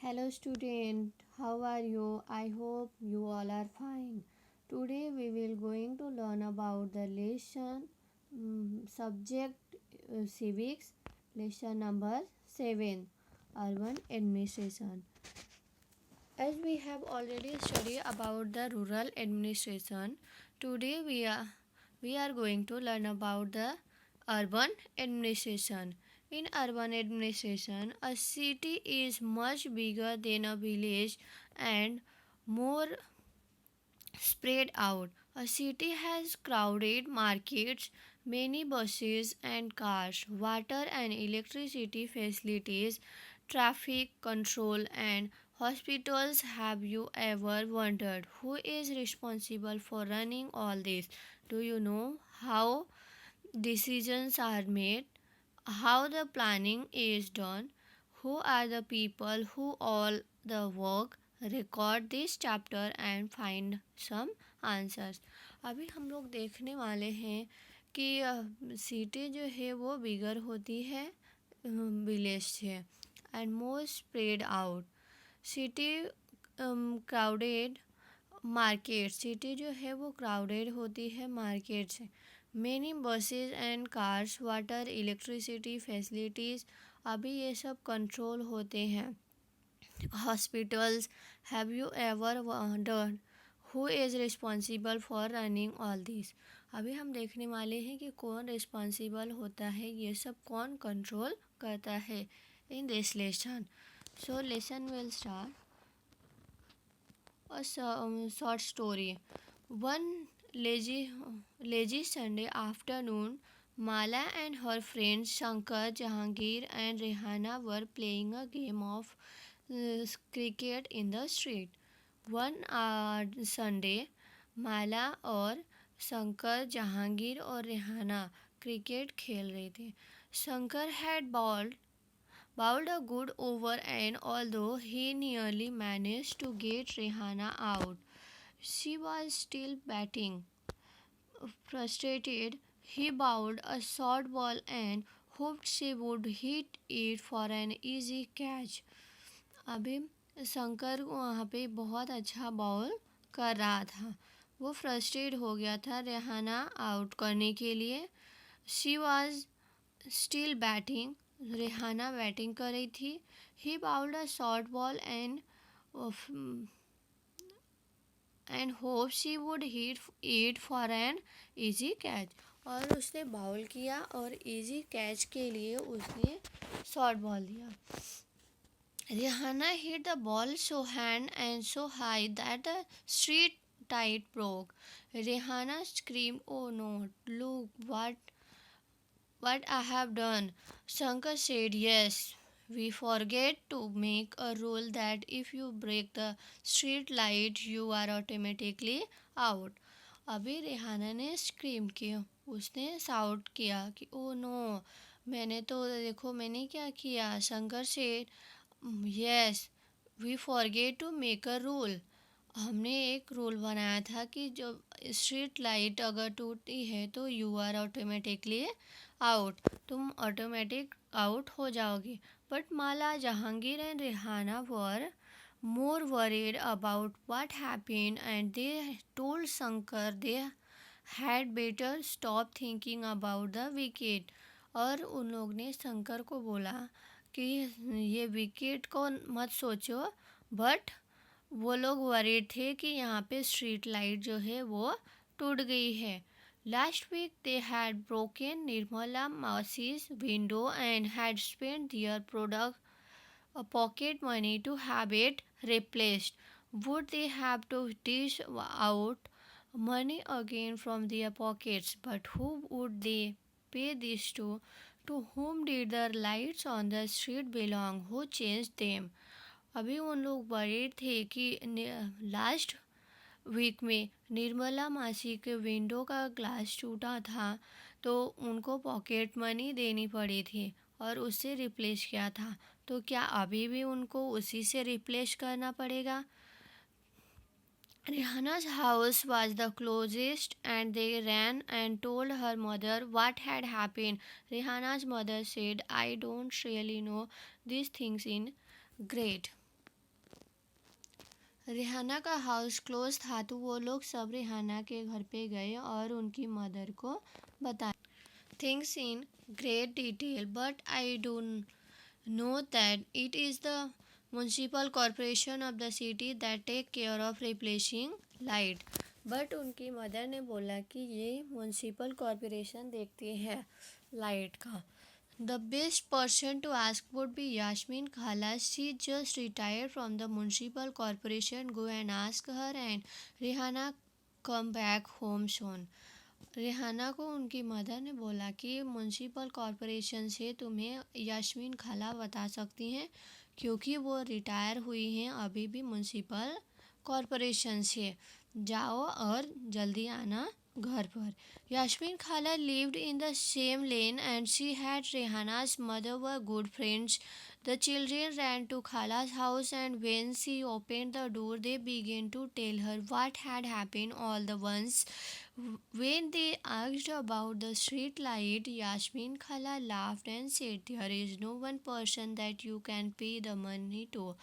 Hello student, how are you? I hope you all are fine. Today we will going to learn about the lesson subject civics lesson number 7 urban administration. As we have already studied about the rural administration, today we are going to learn about the urban administration. In urban administration, a city is much bigger than a village and more spread out. A city has crowded markets, many buses and cars, water and electricity facilities, traffic control, and hospitals. Have you ever wondered who is responsible for running all this? Do you know how decisions are made? How the planning is done, who are the people who all the work, record this chapter and find some answers. अभी हम लोग देखने वाले हैं कि city जो है वो बिगर होती है विलेज से and more spread out city crowded market city जो है वो क्राउडेड होती है मार्केट से many buses and cars water electricity facilities अभी ये सब कंट्रोल होते हैं hospitals have you ever wondered who is responsible for running all this अभी हम देखने वाले हैं कि कौन रिस्पॉन्सिबल होता है ये सब कौन कंट्रोल करता है in this lesson so lesson will start a short story. One lazy Sunday afternoon, Mala and her friends Shankar, Jahangir, and Rehana were playing a game of cricket in the street. One Sunday, Mala और शंकर जहांगीर और Rehana cricket खेल रहे थे Shankar had bowled a good over, and although he nearly managed to get Rehana out, she was still batting. Frustrated, he bowled a short ball and hoped she would hit it for an easy catch. अभी शंकर वहाँ पे बहुत अच्छा ball कर रहा था वो frustrate हो गया था रेहाना आउट करने के लिए she was still batting Rehana batting कर रही थी ही bowled a short ball and hope she would hit it for an easy catch और उसने बाउल किया और इजी कैच के लिए उसने शॉर्ट बॉल दिया Rehana hit the ball so hard and so high that the street light broke Rehana scream oh no look what I have done. Shankar said, yes. We forget to make a rule that if you break the street light, you are automatically out. अभी रेहाना ने scream किया उसने साउट किया कि oh no मैंने तो देखो मैंने क्या किया शंकर से yes we forget to make a rule हमने एक रूल बनाया था कि जो स्ट्रीट लाइट अगर टूटी है तो यू आर ऑटोमेटिकली आउट तुम ऑटोमेटिक आउट हो जाओगे but Mala Jahangir and Rehana were more worried about what happened and they told Shankar they had better stop thinking about the wicket और उन लोग ने शंकर को बोला कि ये विकेट को मत सोचो बट वो लोग वरीड थे कि यहाँ पे स्ट्रीट लाइट जो है वो टूट गई है last week they had broken Nirmala मासी's window and had spent their product pocket money to have it replaced. Would they have to dish out money again from their pockets? But who would they pay this to? To whom did the lights on the street belong? Who changed them? अभी उन लोग worried थे कि last week में निर्मला मासी के window का glass टूटा था तो उनको पॉकेट मनी देनी पड़ी थी और उससे रिप्लेस किया था तो क्या अभी भी उनको उसी से रिप्लेस करना पड़ेगा Rihana's house was the closest and they ran and told her mother what had happened. Rihana's mother said, I don't really know these things in great. Rihana का हाउस क्लोज था तो वो लोग सब रिहाना के घर पे गए और उनकी मदर को बताया things in great detail, but I don't know that it is the municipal corporation of the city that take care of replacing light. But उनकी मदर ने बोला कि ये म्यूनसिपल कॉरपोरेशन देखती है लाइट का. The best person to ask would be Yasmin Khala. She just retired from the municipal corporation. Go and ask her, and Rihanna come back home soon. Rehana को उनकी मदर ने बोला कि म्यूनसिपल कॉरपोरेशन से तुम्हें यास्मीन खाला बता सकती हैं क्योंकि वो रिटायर हुई हैं अभी भी म्यूनसिपल कॉरपोरेशन से. जाओ और जल्दी आना घर पर. यास्मीन खाला lived in the same lane and she had Rehana's mother were good friends. The children ran to Khala's house and when she opened the door they began to tell her what had happened all the once. When they asked about the street light, Yasmin Khala laughed and said, there is no one person that you can pay the money to.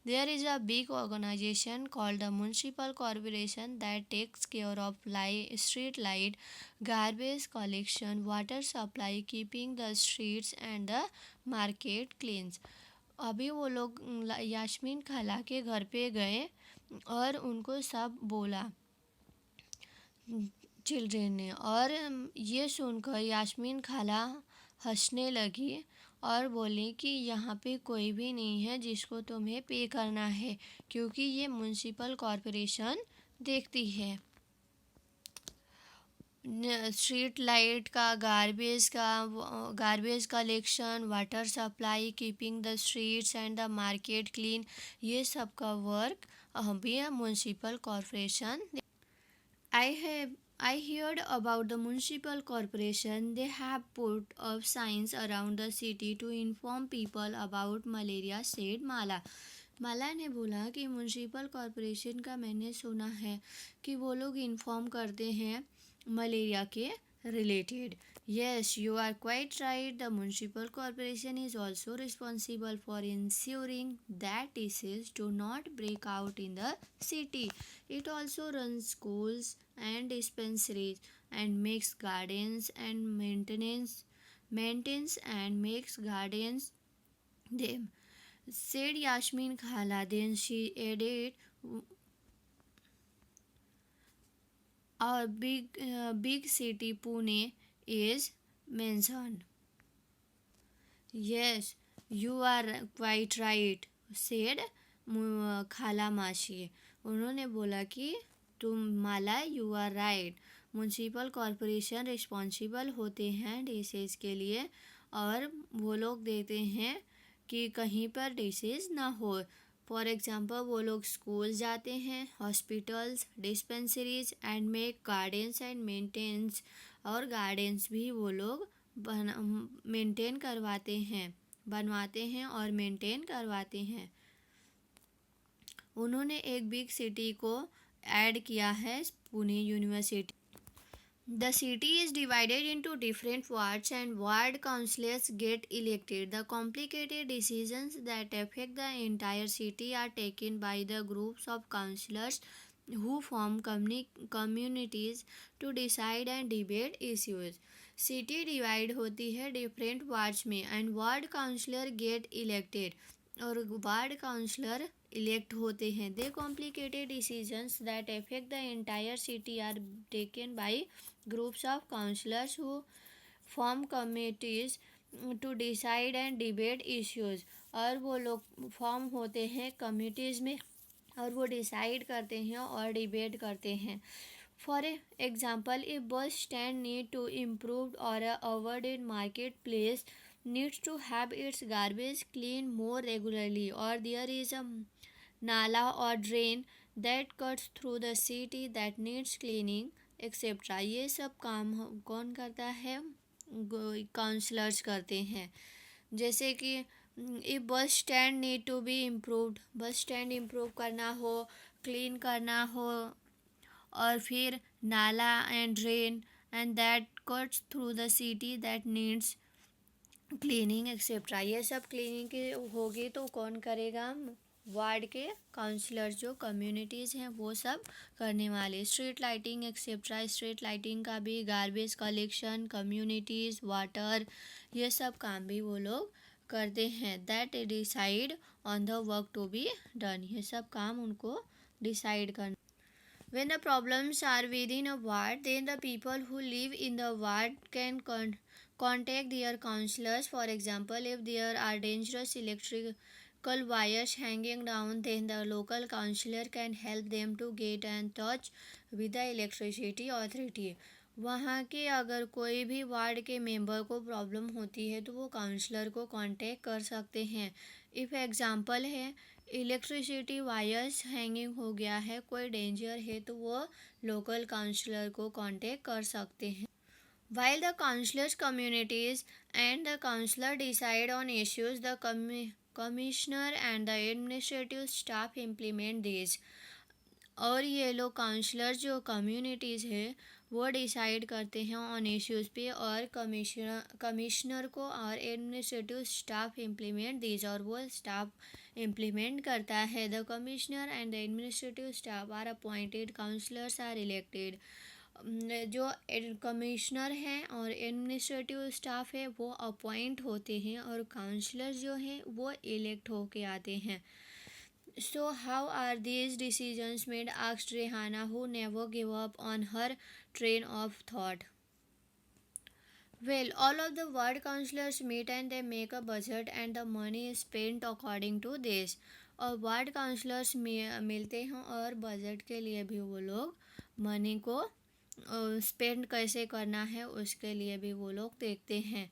There is a big organization called the Municipal Corporation that takes care of street light, garbage collection, water supply, keeping the streets and the market clean. अभी वो लोग यास्मीन खाला के घर पे गए और उनको सब बोला चिल्ड्रेन ने. और ये सुनकर यास्मीन खाला हंसने लगी और बोली कि यहाँ पे कोई भी नहीं है जिसको तुम्हें पे करना है क्योंकि ये म्यूनसिपल कॉरपोरेशन देखती है स्ट्रीट लाइट का, garbage collection, water supply, keeping the streets and the market clean. ये सब का वर्क अभी municipal corporation. I heard about the municipal corporation. They have put up signs around the city to inform people about malaria, said Mala. माला ने बोला कि municipal corporation का मैंने सुना है कि वो लोग इन्फॉर्म करते हैं मलेरिया के related. Yes, you are quite right. The municipal corporation is also responsible for ensuring that diseases do not break out in the city. It also runs schools and dispensaries and makes gardens and maintains and makes gardens them, said Yasmin Khala. Then she added, our big city Pune is mentioned. Yes, you are quite right, said खाला माशी. उन्होंने बोला कि तुम Mala you are right. Municipal corporation responsible होते हैं disease के लिए और वो लोग देते हैं कि कहीं पर डिसीज़ ना हो. फॉर एग्ज़ाम्पल वो लोग स्कूल जाते हैं, hospitals, dispensaries and make gardens and maintains. और गार्डन्स भी वो लोग मेंटेन करवाते हैं, बनवाते हैं और मेंटेन करवाते हैं. उन्होंने एक बिग सिटी को ऐड किया है, Pune university. The city is divided into different wards and ward councillors get elected. The complicated decisions that affect the entire city are taken by the groups of councillors who form communities to decide and debate issues. City divide होती है different wards में and ward councillor get elected. और ward councillor elect होते हैं. They complicated decisions that affect the entire city are taken by groups of councillors who form committees to decide and debate issues. और वो लोग form होते हैं committees में और वो डिसाइड करते हैं और डिबेट करते हैं. For example, a bus stand need to improve और awarded market place needs to have its garbage cleaned more regularly, or there is a nala or drain that cuts through the city that needs cleaning, etc. ये सब काम कौन करता है? Counsellors करते हैं. जैसे कि a bus stand need to be improved, bus stand improve करना हो, क्लीन करना हो. और फिर नाला and drain and that cuts through the city that needs cleaning etcetera. ये सब क्लीनिंग की होगी तो कौन करेगा? वार्ड के काउंसलर जो कम्युनिटीज़ हैं वो सब करने वाले। Street lighting etcetera, street lighting का भी, गार्बेज कलेक्शन, कम्युनिटीज़, वाटर, ये सब काम भी वो लोग करते हैं। That decide on the work to be done, ये सब काम उनको डिसाइड करना। When the problems are within a ward, then the people who live in the ward can contact their councillors. For example, if there are dangerous electrical wires hanging down, then the local councillor can help them to get in touch with the electricity authority. वहाँ के अगर कोई भी ward के member को problem होती है तो वो काउंसलर को कांटेक्ट कर सकते हैं। इफ़ एग्ज़ाम्पल है इलेक्ट्रिसिटी वायर्स हैंगिंग हो गया है, कोई डेंजर है, तो वो लोकल काउंसलर को कांटेक्ट कर सकते हैं। While the councillors communities and the councillor decide on issues, the commissioner and the administrative staff implement these. और ये लोग काउंसलर जो कम्युनिटीज़ है वो डिसाइड करते हैं ऑन इश्यूज़ पे, और कमिश्नर को और एडमिनिस्ट्रेटिव स्टाफ इम्प्लीमेंट दीज, और वो स्टाफ इम्प्लीमेंट करता है। The commissioner and the administrative staff are appointed, councillors are elected. जो कमिश्नर हैं और एडमिनिस्ट्रेटिव स्टाफ है वो अपॉइंट होते हैं, और काउंसलर जो हैं वो इलेक्ट होके आते हैं। So how are these decisions made? Asked Rehana, who never gave up on her train of thought. Well, all of the ward councillors meet and they make a budget and the money is spent according to this. और ward counsellors मिलते हैं और budget के लिए भी वो लोग money को स्पेंड कैसे करना है उसके लिए भी वो लोग देखते हैं।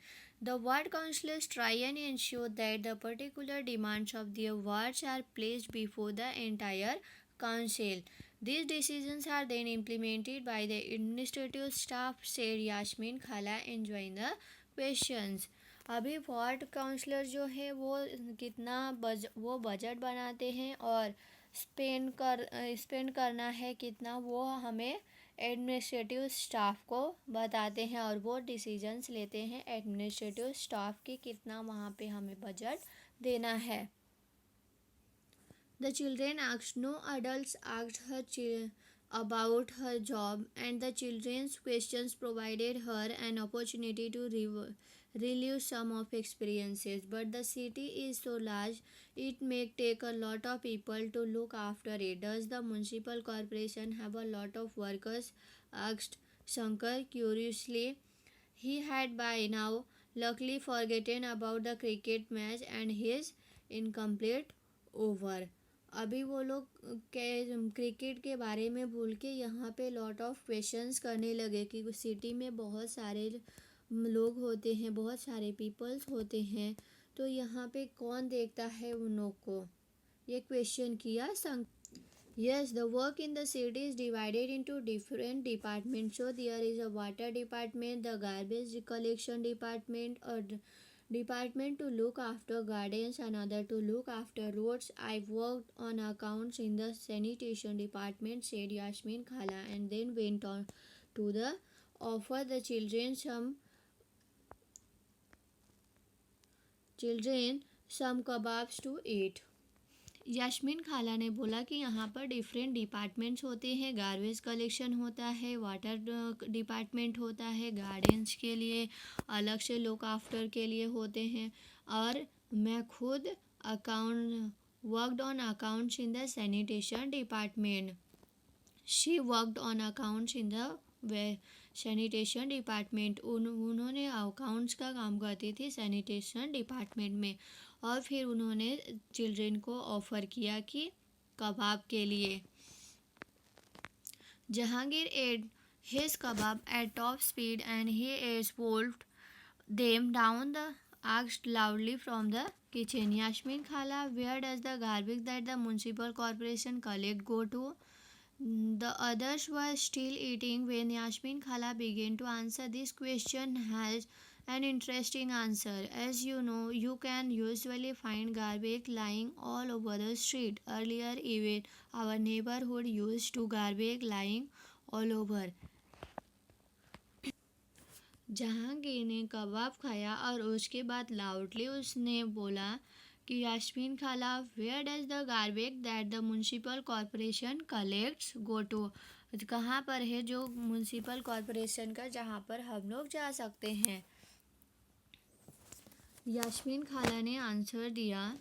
The ward councillors try and ensure that the particular demands of their wards are placed before the entire council. These decisions are then implemented by the administrative staff, said Yasmin Khala, enjoying the questions. अभी ward councillor जो है वो कितना वो budget बनाते हैं और spend करना है कितना, वो हमें एडमिनिस्ट्रेटिव स्टाफ को बताते हैं, और वो डिसीजंस लेते हैं एडमिनिस्ट्रेटिव स्टाफ की कितना वहाँ पे हमें बजट देना है। The children asked, no adults asked her about her job, and the children's questions provided her an opportunity to relive some of experiences. But the city is so large, it may take a lot of people to look after it. Does the municipal corporation have a lot of workers? Asked Shankar curiously. He had by now luckily forgotten about the cricket match and his incomplete over. अभी वो लोग cricket के बारे में भूल के यहाँ पे लॉट ऑफ क्वेश्चंस करने लगे कि सिटी में बहुत सारे लोग होते हैं, बहुत सारे पीपल्स होते हैं, तो यहाँ पे कौन देखता है उन लोग को, ये क्वेश्चन किया। Yes, the work in the city is divided into different departments. So there is a water department, the garbage collection department, a department to look after gardens, another to look after roads. I worked on accounts in the sanitation department, said Yasmin Khala, and then went on to the offer the children some kebabs to eat. Yasmin खाला ने बोला कि यहाँ पर different departments होते हैं, garbage collection होता है, वाटर डिपार्टमेंट होता है, गार्डन्स के लिए अलग से लुक आफ्टर के लिए होते हैं, और मैं खुद worked on accounts in the sanitation department. She worked on accounts in the sanitation department. उन्होंने अकाउंट्स का काम करती थी सैनिटेशन डिपार्टमेंट में, और फिर उन्होंने चिल्ड्रेन को ऑफ़र किया कि कबाब के लिए। Jahangir ate his kebab at top speed and he as wolfed them down the asked loudly from the kitchen. Yasmin Khala, where does the garbage that the municipal corporation collect go to? The others were still eating when Yasmin Khala began to answer. This question has an interesting answer. As you know, you can usually find garbage lying all over the street. Earlier, even our neighborhood used to garbage lying all over. Jahangir ने कबाब खाया और उसके बाद loudly उसने बोला, कि यास्मीन खाला, where does the garbage that the municipal corporation collects go to? कहाँ पर है जो म्यूनसिपल कॉरपोरेशन का जहाँ पर हम लोग जा सकते हैं? यास्मीन खाला ने आंसर दिया,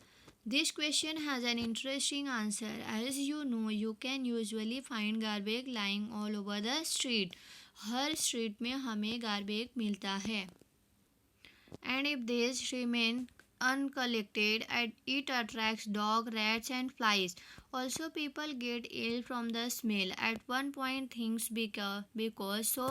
this question has an interesting answer. As you know you can usually find garbage lying all over the street. हर स्ट्रीट में हमें गार्बेज मिलता है. And if these remain uncollected, it attracts dogs, rats, and flies. Also, people get ill from the smell. At one point, things because so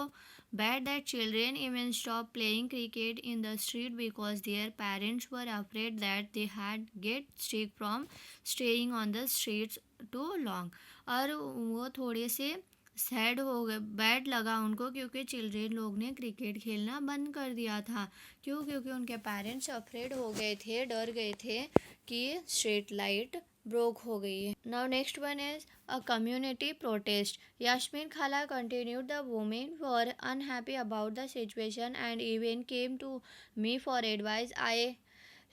bad that children even stop playing cricket in the street because their parents were afraid that they had get sick from staying on the streets too long. और वो थोड़े से sad हो गए, bad लगा उनको, क्योंकि children लोग ने क्रिकेट खेलना बंद कर दिया था. क्यों? क्योंकि उनके पेरेंट्स अफ्रेड हो गए थे, डर गए थे कि स्ट्रीट लाइट ब्रोक हो गई है. Now next one is a community protest. Yasmeen khala continued, the women were unhappy about the situation and even came to me for advice. I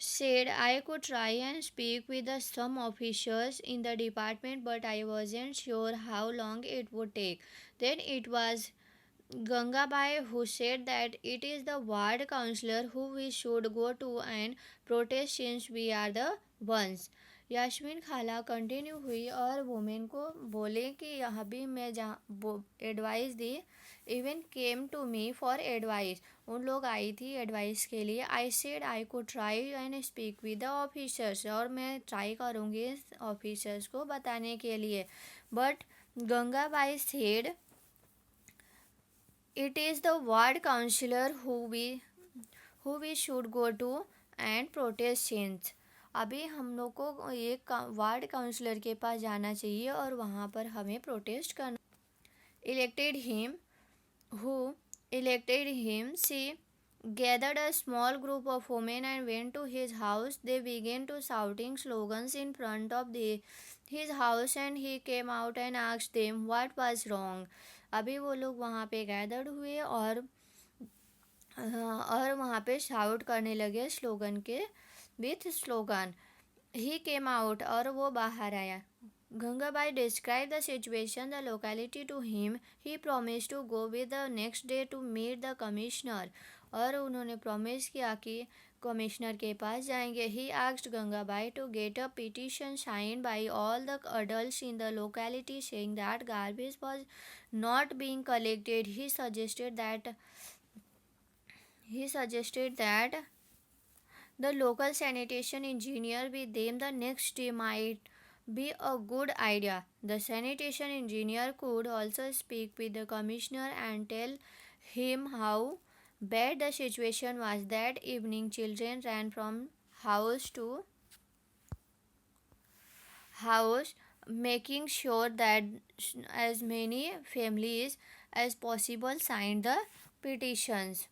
said I could try and speak with some officials in the department, but I wasn't sure how long it would take. Then it was Gangabai who said that it is the ward councillor who we should go to and protest since we are the ones. Yasmin खाला continue हुई और women को बोले कि यहाँ भी मैं जहाँ एडवाइस दी. Even came to me for advice, उन लोग आई थी एडवाइस के लिए. आई सेड आई को try and speak with the officers, और मैं ट्राई करूँगी ऑफिसर्स को बताने के लिए. But Gangabai said it is the ward councillor who we should go to and protest change. अभी हम लोग को एक वार्ड काउंसलर के पास जाना चाहिए और वहाँ पर हमें प्रोटेस्ट करना. Elected him who elected him, she gathered a small group of women and went to his house. They began to shouting slogans in front of his house and he came out and asked them what was wrong. अभी वो लोग वहाँ पे gathered हुए और वहाँ पे shout करने लगे स्लोगन के with slogan. He came out, और वो बाहर आया. Gangabai described the situation, the locality to him. He promised to go with the next day to meet the commissioner. और उन्होंने प्रॉमिस किया कि कमिश्नर के पास जाएंगे. He asked Gangabai to get a petition signed by all the adults in the locality saying that garbage was not being collected. He suggested that the local sanitation engineer with them the next day might be a good idea. The sanitation engineer could also speak with the commissioner and tell him how bad the situation was. That evening, children ran from house to house, making sure that as many families as possible signed the petitions.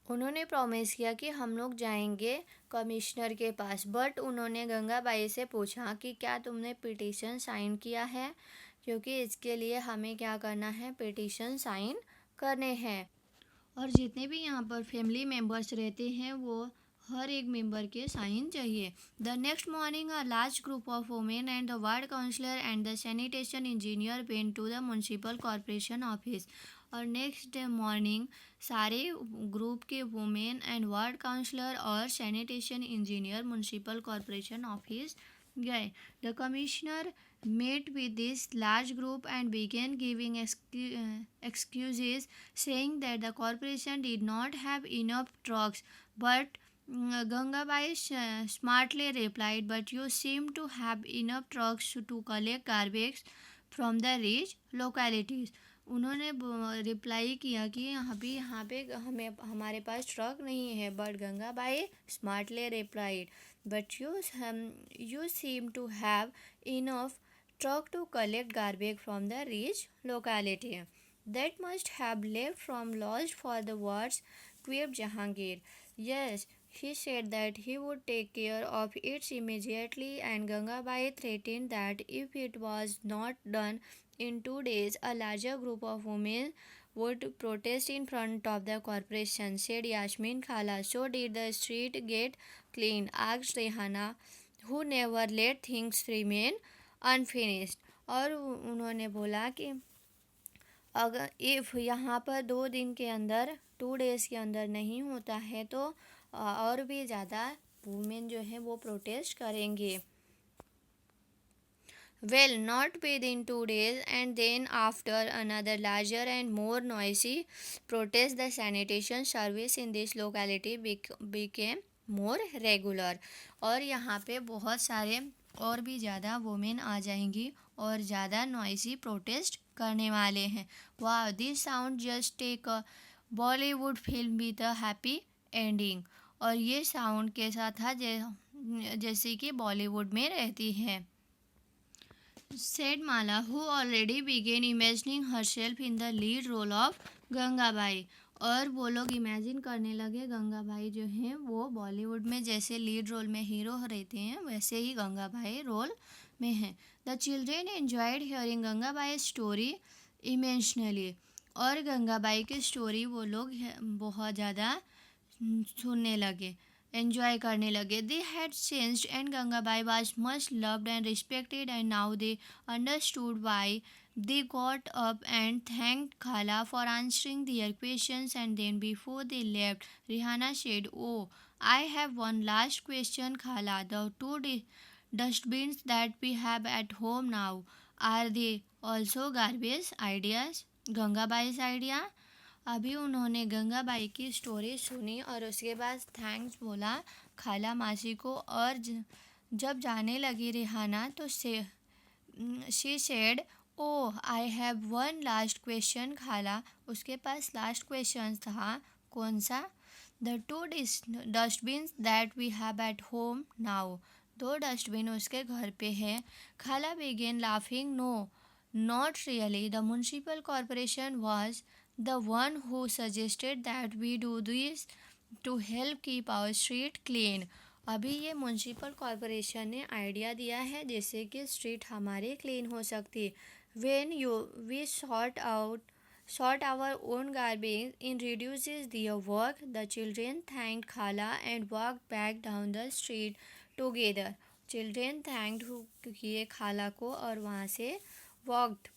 उन्होंने promise किया कि हम लोग जाएंगे commissioner के पास. But उन्होंने गंगाबाई से पूछा कि क्या तुमने पिटीशन साइन किया है, क्योंकि इसके लिए हमें क्या करना है, पिटीशन साइन करने हैं. और जितने भी यहाँ पर फैमिली मेम्बर्स रहते हैं वो हर एक मेंबर के साइन चाहिए. The next morning a large group of women and the ward councillor and the sanitation engineer went to the municipal corporation office. और नेक्स्ट मॉर्निंग सारे ग्रुप के वुमेन एंड वार्ड काउंसलर और sanitation engineer municipal corporation office गए. The commissioner met with this large group and began giving excuses, saying that the corporation did not have enough trucks. But Gangabai smartly replied, but you seem to have enough trucks to collect garbage from the rich localities. उन्होंने reply किया कि यहाँ पे हमारे पास truck नहीं है. But Gangabai smartly replied, but you seem to have enough truck to collect garbage from the rich locality. That must have left from lost for the words, quipped Jahangir. Yes, he said that he would take care of it immediately, and Gangabai threatened that if it was not done in 2 days, a larger group of women would protest in front of the corporation, said Yasmin Khala. So did the street get clean? asked Rihanna, who never let things remain unfinished. और उन्होंने बोला कि अगर if यहाँ पर 2 दिन के अंदर 2 डेज़ के अंदर नहीं होता है तो और भी ज़्यादा वुमेन जो है वो प्रोटेस्ट करेंगे. Well, not within 2 days, and then after another larger and more noisy protest, the sanitation service in this locality became more regular. और यहाँ पे बहुत सारे और भी ज़्यादा वुमेन आ जाएंगी और ज़्यादा नॉइसी प्रोटेस्ट करने वाले हैं. वाह, this sound just take a Bollywood film with a happy ending. और ये साउंड कैसा था जैसे कि बॉलीवुड में रहती है. said Mala, who already began imagining herself in the lead role of Gangabai. और वो लोग इमेजिन करने लगे गंगाबाई जो हैं वो बॉलीवुड में जैसे लीड रोल में हीरो रहते हैं वैसे ही गंगाबाई रोल में हैं. The children enjoyed hearing Gangabai story immensely. और गंगाबाई की स्टोरी वो लोग बहुत ज़्यादा सुनने लगे, एंजॉय करने लगे. They had changed and Gangabai was much loved and respected, and now they understood why. They got up and thanked Khala for answering their questions, and then before they left, Rihanna said, "Oh, I have one last question, Khala. The two dustbins that we have at home now, are they also garbage ideas? Gangabai's idea?" अभी उन्होंने गंगाबाई की story सुनी और उसके बाद thanks बोला खाला मासी को. और जब जाने लगी रिहाना तो she said, oh I have one last question खाला. उसके पास लास्ट क्वेश्चन था. कौन सा? The two dustbins that we have at home now. 2 dustbin उसके घर पे है. खाला began laughing. No, not really. The municipal corporation was the one who suggested that we do this to help keep our street clean. अभी ये municipal corporation ने idea दिया है जिससे कि स्ट्रीट हमारे क्लीन हो सकती. when we sort our own garbage in reduces their work. The children thanked Khala and walked back down the street together. Children thanked किए खाला को और वहाँ से वॉकड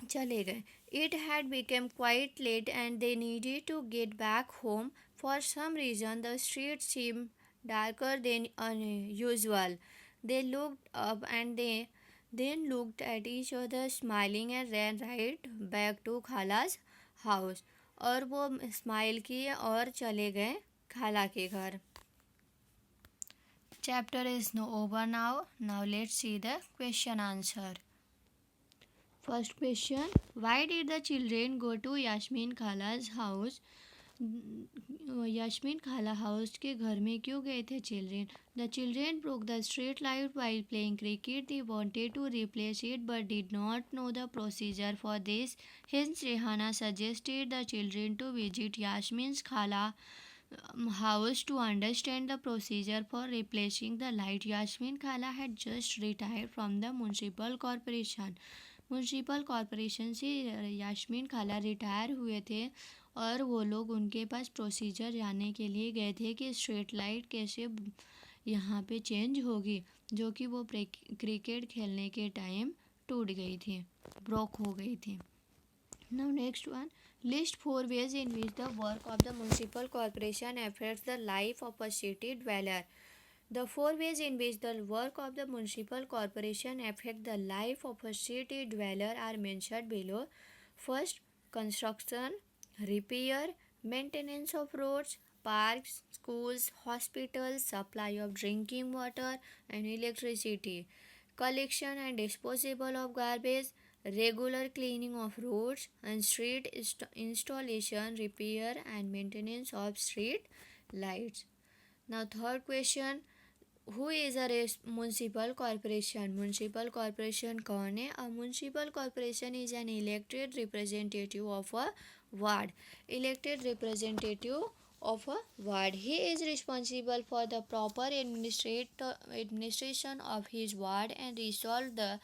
चले गए. It had become quite late and they needed to get back home. For some reason, the street seemed darker than usual. They looked up and they then looked at each other, smiling, and ran right back to Khala's house. और वो smile किए और चले गए खाला के घर. Chapter is over now. Now let's see the question answer. First question, why did the children go to Yasmin Khala's house? Yasmin खाला हाउस के घर में क्यों गए थे children? The children broke the street light while playing cricket. They wanted to replace it but did not know the procedure for this. Hence, Rihanna suggested the children to visit Yasmin's Khala house to understand the procedure for replacing the light. Yasmin Khala had just retired from the municipal corporation. Municipal corporation से यास्मीन खाला retire हुए थे और वो लोग उनके पास procedure जानने के लिए गए थे कि स्ट्रीट लाइट कैसे यहाँ पे चेंज होगी जो कि वो क्रिकेट खेलने के टाइम टूट गई थी, ब्रोक हो गई थी. Now next one, list 4 ways in which the work of the municipal corporation affects the life of a city dweller. The 4 ways in which the work of the municipal corporation affect the life of a city dweller are mentioned below. First, construction, repair, maintenance of roads, parks, schools, hospitals, supply of drinking water and electricity, collection and disposal of garbage, regular cleaning of roads and street installation, repair and maintenance of street lights. Now third question, who is a municipal corporation? Municipal corporation कौन है? A municipal corporation is an elected representative of a ward. Elected representative of a ward. He is responsible for the proper administration of his ward and resolve the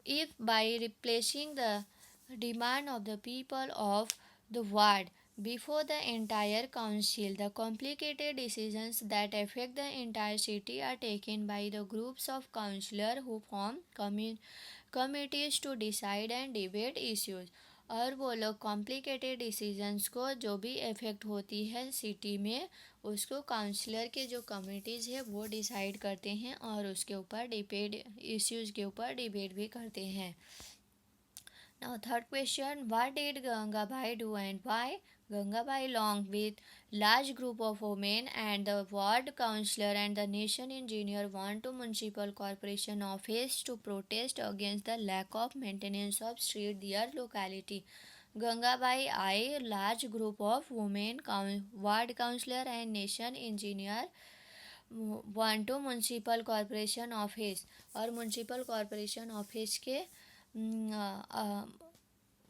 if by replacing the demand of the people of the ward. before the entire council. The complicated decisions that affect the entire city are taken by the groups of councillors who form committees to decide and debate issues. और वो लोग complicated decisions को जो भी effect होती है city में उसको काउंसलर के जो कमिटीज़ है वो डिसाइड करते हैं और उसके ऊपर डिबेट इश्यूज़ के ऊपर डिबेट भी करते हैं. Now third question, what did Gangabai do and why? Gangabai along with large group of women and the ward councillor and the nation engineer went to municipal corporation office to protest against the lack of maintenance of street their locality. Gangabai I large group of women, ward councillor and nation engineer one two municipal corporation office और municipal corporation office के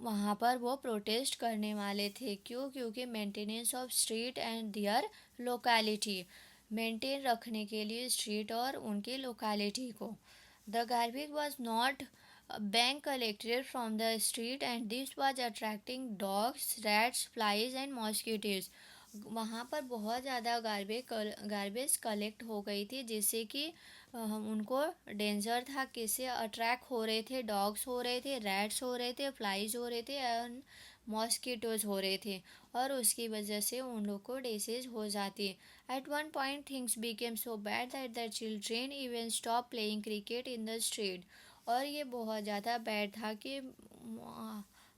वहाँ पर वो protest करने वाले थे. क्यों? क्योंकि maintenance of street and their locality maintain रखने के लिए स्ट्रीट और उनकी लोकेलिटी को. The garbage was not being collected from the street and this was attracting dogs, rats, flies and mosquitoes. वहाँ पर बहुत ज़्यादा गार्बेज कलेक्ट हो गई थी जिससे कि उनको डेंजर था. किससे अट्रैक्ट हो रहे थे? डॉग्स हो रहे थे, रैट्स हो रहे थे, फ्लाइज हो रहे थे एंड मॉस्किटोज हो रहे थे और उसकी वजह से उन लोग को डिसीज हो जाती. At one point things became so bad that the children even stop playing cricket in the street. और ये बहुत ज़्यादा बैड था कि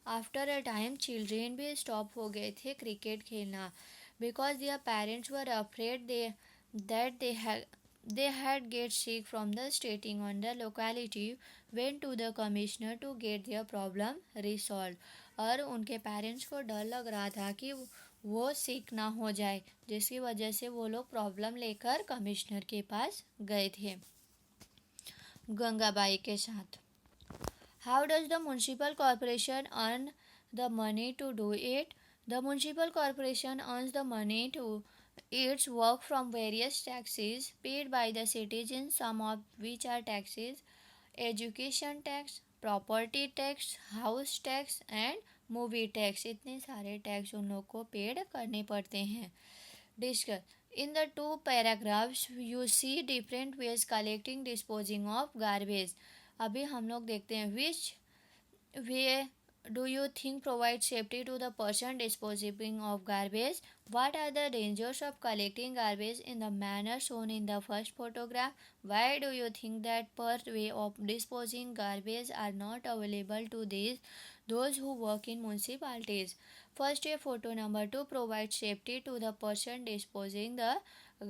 आफ्टर अ टाइम चिल्ड्रेन भी स्टॉप हो गए थे क्रिकेट खेलना because their parents were afraid that they had get sick from the stating on the locality went to the commissioner to get their problem resolved. और उनके parents को डर लग रहा था कि वो सिक ना हो जाए जिसकी वजह से वो लोग प्रॉब्लम लेकर कमिश्नर के पास गए थे गंगाबाई के साथ. How does the municipal corporation earn the money to do it? The municipal corporation earns the money to its work from various taxes paid by the citizens, some of which are taxes, education tax, property tax, house tax and movie tax. इतने सारे tax उन लोग को paid करने पड़ते हैं. Discuss. In the two paragraphs you see different ways collecting disposing of garbage. अभी हम लोग देखते हैं which way do you think provides safety to the person disposing of garbage? What are the dangers of collecting garbage in the manner shown in the first photograph? Why do you think that per way of disposing garbage are not available to those who work in municipalities? First, a photo number 2 provides safety to the person disposing the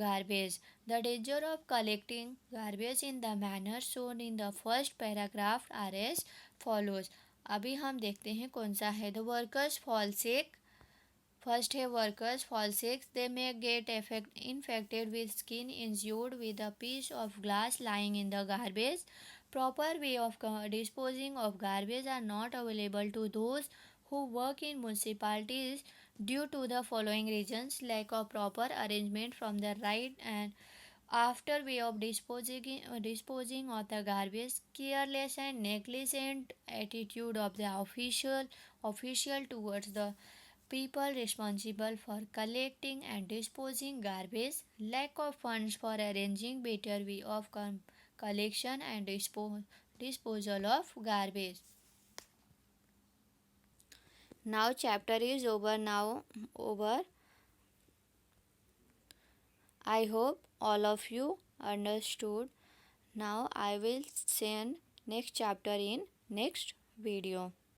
garbage. The danger of collecting garbage in the manner shown in the first paragraph are as follows. अभी हम देखते हैं कौन सा है. The workers fall sick. First है workers fall sick. They may get infected with skin injured with a piece of glass lying in the garbage. Proper way of disposing of garbage are not available to those who work in municipalities due to the following reasons: lack of proper arrangement from the right and after way of disposing of the garbage, careless and negligent attitude of the official towards the people responsible for collecting and disposing garbage, lack of funds for arranging better way of collection and disposal of garbage. Now chapter is over. I hope all of you understood. Now I will send next chapter in next video.